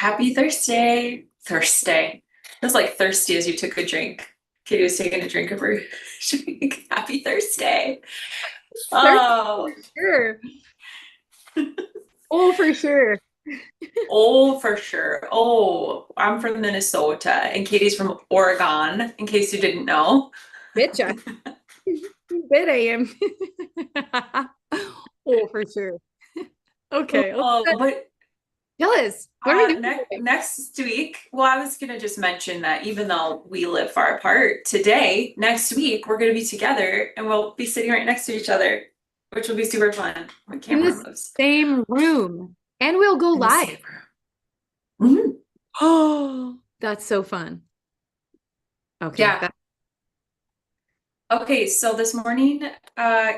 Happy Thursday. Thursday. It was like thirsty as you took a drink. Katie was taking a drink of her drink. Happy Thursday. There's Oh, for sure. Oh, for sure. oh, for sure. Oh, I'm from Minnesota and Katie's from Oregon, in case you didn't know. Betcha. Bet I am. Oh, for sure. Okay. Oh, but Tell us, what are we doing today? next week, well, I was gonna just mention that even though we live far apart, today, next week, we're gonna be together and we'll be sitting right next to each other, which will be super fun when In camera the moves same room. And we'll go in the live. same room. Mhm. Oh, that's so fun. Okay. Yeah. Okay, so this morning,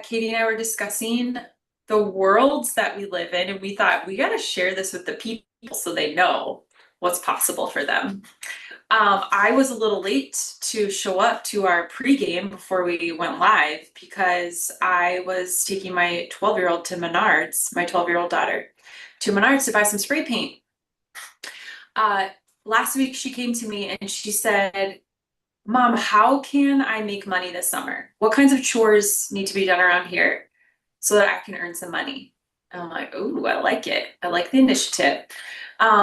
Katie and I were discussing the worlds that we live in, and we thought we gotta share this with the people so they know what's possible for them. I was a little late to show up to our pregame before we went live because I was taking my 12-year-old to Menards, my 12-year-old daughter, to Menards to buy some spray paint. Uh, Last week she came to me and she said, Mom, how can I make money this summer? What kinds of chores need to be done around here so that I can earn some money? And I'm like, oh, I like it. I like the initiative.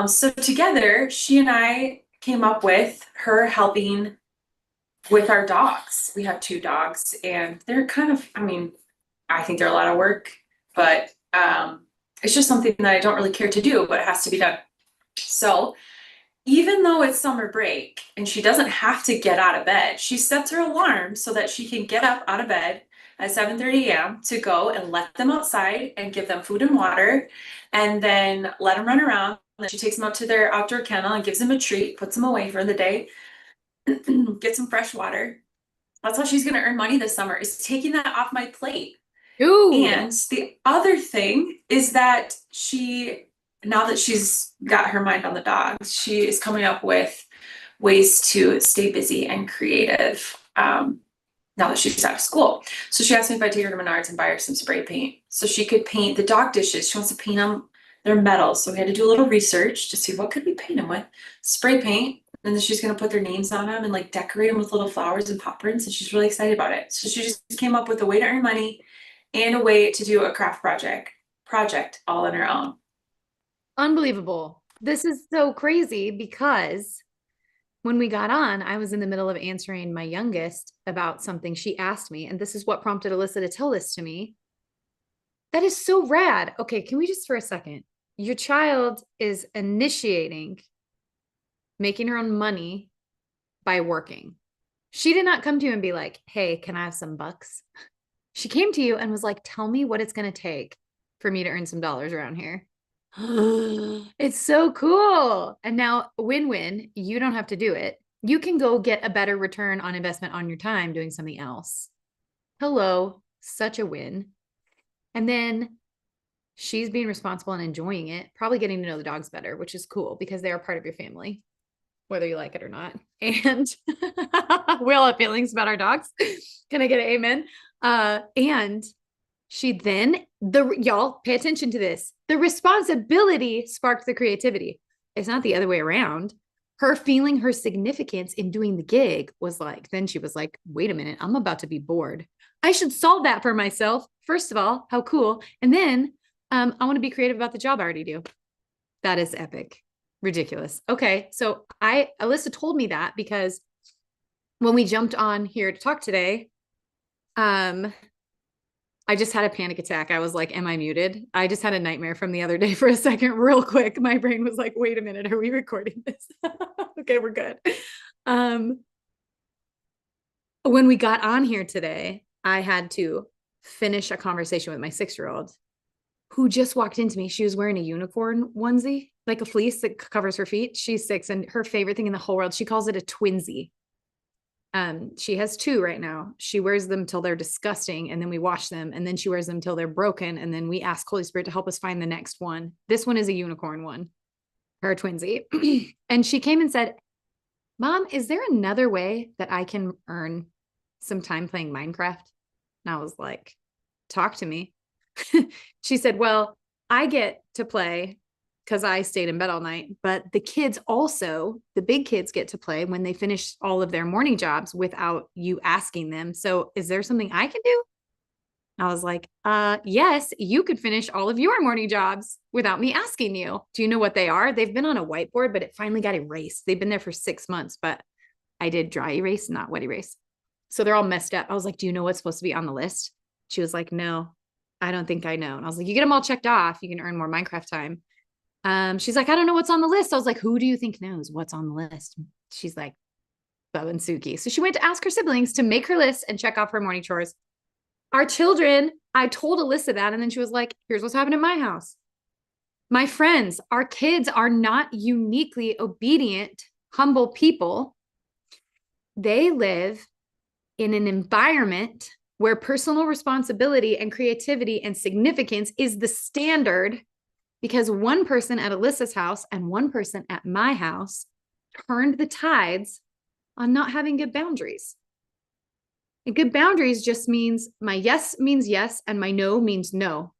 So together, she and I came up with her helping with our dogs. We have two dogs, and they're kind of, I mean, I think they're a lot of work, but it's just something that I don't really care to do, but it has to be done. So even though it's summer break and she doesn't have to get out of bed, she sets her alarm so that she can get up out of bed at 7:30 a.m. to go and let them outside and give them food and water and then let them run around. Then she takes them out to their outdoor kennel and gives them a treat, puts them away for the day, get some fresh water. That's how she's going to earn money this summer, is taking that off my plate. Dude. And the other thing is that now that she's got her mind on the dogs, she is coming up with ways to stay busy and creative. Now that she's out of school. So she asked me if I'd take her to Menards and buy her some spray paint so she could paint the dog dishes. She wants to paint them, they're metal. So we had to do a little research to see what could we paint them with. Spray paint. And then she's going to put their names on them and like decorate them with little flowers and pop prints. And she's really excited about it. So she just came up with a way to earn money and a way to do a craft project all on her own. Unbelievable. This is so crazy because when we got on, I was in the middle of answering my youngest about something she asked me. And this is what prompted Alyssa to tell this to me. That is so rad. Okay, can we just for a second? Your child is initiating making her own money by working. She did not come to you and be like, hey, can I have some bucks? She came to you and was like, tell me what it's going to take for me to earn some dollars around here. It's so cool. And now, win win, you don't have to do it. You can go get a better return on investment on your time doing something else. Hello, such a win. And then she's being responsible and enjoying it, probably getting to know the dogs better, which is cool because they are part of your family, whether you like it or not. And we all have feelings about our dogs. Can I get an amen? And she then y'all pay attention to this. The responsibility sparked the creativity. It's not the other way around. Her feeling her significance in doing the gig was like, then she was like, wait a minute, I'm about to be bored. I should solve that for myself. First of all, how cool. And then I want to be creative about the job I already do. That is epic. Ridiculous. Okay. So Alyssa told me that because when we jumped on here to talk today, um, I just had a panic attack. I was like, am I muted? I just had a nightmare from the other day for a second, real quick. My brain was like, wait a minute, are we recording this? Okay, we're good. Um, when we got on here today, I had to finish a conversation with my 6-year-old who just walked into me. She was wearing a unicorn onesie, like a fleece that covers her feet. She's 6, and her favorite thing in the whole world, she calls it a twinsy. She has 2 right now. She wears them till they're disgusting, and then we wash them, and then she wears them till they're broken, and then we ask Holy Spirit to help us find the next one. This one is a unicorn one, her twinsy. And she came and said, Mom, is there another way that I can earn some time playing Minecraft? And I was like, talk to me. She said, well, I get to play because I stayed in bed all night, but the kids also, the big kids get to play when they finish all of their morning jobs without you asking them. So is there something I can do? I was like, yes, you could finish all of your morning jobs without me asking you. Do you know what they are? They've been on a whiteboard, but it finally got erased. They've been there for 6 months, but I did dry erase, not wet erase. So they're all messed up. I was like, do you know what's supposed to be on the list? She was like, no, I don't think I know. And I was like, you get them all checked off. You can earn more Minecraft time. She's like, I don't know what's on the list. I was like, who do you think knows what's on the list? She's like, Bub and Suki. So she went to ask her siblings to make her list and check off her morning chores. Our children, I told Alyssa that, and then she was like, here's what's happened in my house. My friends, our kids are not uniquely obedient, humble people. They live in an environment where personal responsibility and creativity and significance is the standard, because one person at Alyssa's house and one person at my house turned the tides on not having good boundaries. And good boundaries just means my yes means yes and my no means no.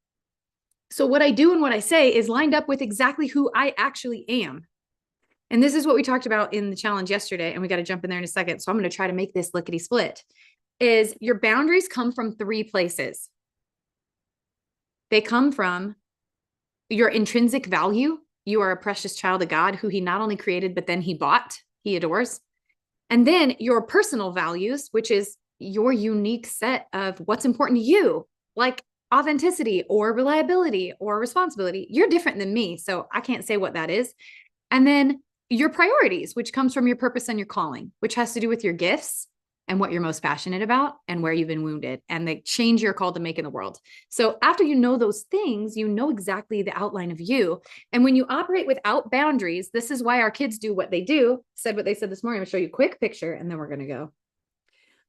So what I do and what I say is lined up with exactly who I actually am. And this is what we talked about in the challenge yesterday, and we got to jump in there in a second. So I'm going to try to make this lickety split. Is your boundaries come from 3 places. They come from your intrinsic value. You are a precious child of God who he not only created, but then he bought, he adores. And then your personal values, which is your unique set of what's important to you, like authenticity or reliability or responsibility. You're different than me, so I can't say what that is. And then your priorities, which comes from your purpose and your calling, which has to do with your gifts and what you're most passionate about and where you've been wounded and the change you're called to make in the world. So after you know those things, you know exactly the outline of you. And when you operate without boundaries, this is why our kids do what they do, said what they said this morning. I'm gonna show you a quick picture and then we're gonna go.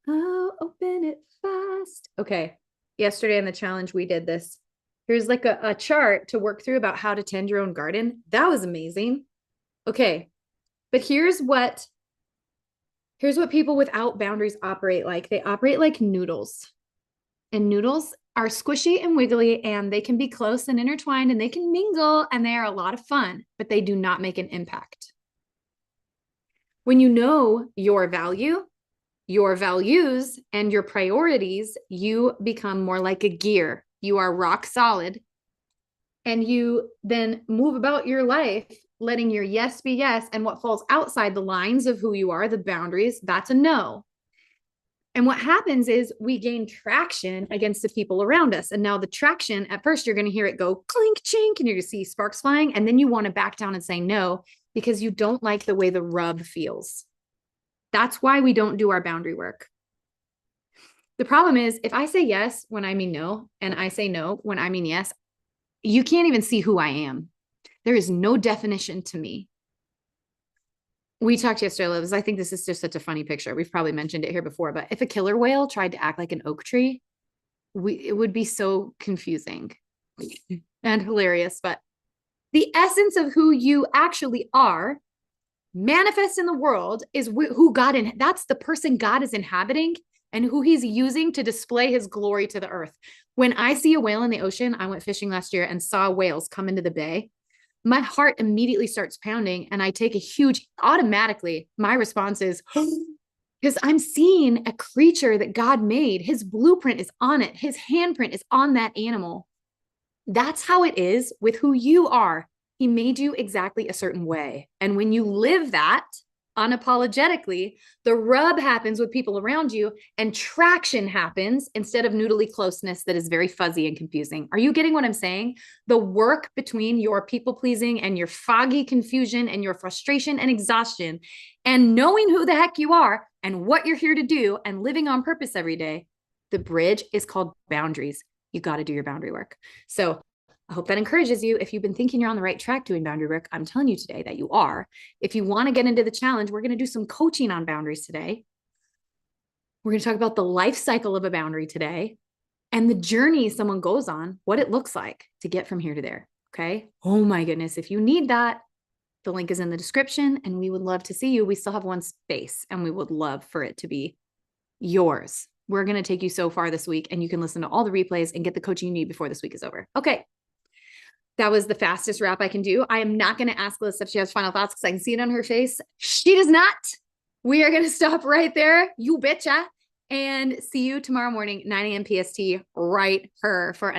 Oh, open it fast. Okay. Yesterday in the challenge, we did this. Here's like a chart to work through about how to tend your own garden. That was amazing. Okay. But here's what people without boundaries operate like. They operate like noodles. And noodles are squishy and wiggly, and they can be close and intertwined, and they can mingle, and they are a lot of fun, but they do not make an impact. When you know your value, your values, and your priorities, you become more like a gear. You are rock solid, and you then move about your life letting your yes be yes, and what falls outside the lines of who you are, the boundaries, that's a no. And what happens is we gain traction against the people around us. And now the traction, at first you're going to hear it go clink, chink, and you're going to see sparks flying. And then you want to back down and say no, because you don't like the way the rub feels. That's why we don't do our boundary work. The problem is if I say yes when I mean no, and I say no when I mean yes, you can't even see who I am. There is no definition to me. We talked yesterday, Liz. I think this is just such a funny picture. We've probably mentioned it here before, but if a killer whale tried to act like an oak tree, it would be so confusing and hilarious. But the essence of who you actually are manifest in the world is who God, that's the person God is inhabiting and who he's using to display his glory to the earth. When I see a whale in the ocean, I went fishing last year and saw whales come into the bay. My heart immediately starts pounding and I take a huge, automatically, my response is, because I'm seeing a creature that God made. His blueprint is on it. His handprint is on that animal. That's how it is with who you are. He made you exactly a certain way. And when you live that unapologetically, the rub happens with people around you and traction happens instead of noodly closeness that is very fuzzy and confusing. Are you getting what I'm saying? The work between your people pleasing and your foggy confusion and your frustration and exhaustion and knowing who the heck you are and what you're here to do and living on purpose every day, the bridge is called boundaries. You got to do your boundary work. So I hope that encourages you. If you've been thinking you're on the right track doing boundary work, I'm telling you today that you are. If you want to get into the challenge, we're going to do some coaching on boundaries today. We're going to talk about the life cycle of a boundary today and the journey someone goes on, what it looks like to get from here to there. Okay. Oh my goodness. If you need that, the link is in the description and we would love to see you. We still have one space and we would love for it to be yours. We're going to take you so far this week and you can listen to all the replays and get the coaching you need before this week is over. Okay. That was the fastest wrap I can do. I am not going to ask Alyssa if she has final thoughts because I can see it on her face. She does not. We are going to stop right there. You betcha. And see you tomorrow morning, 9 a.m. PST, right here for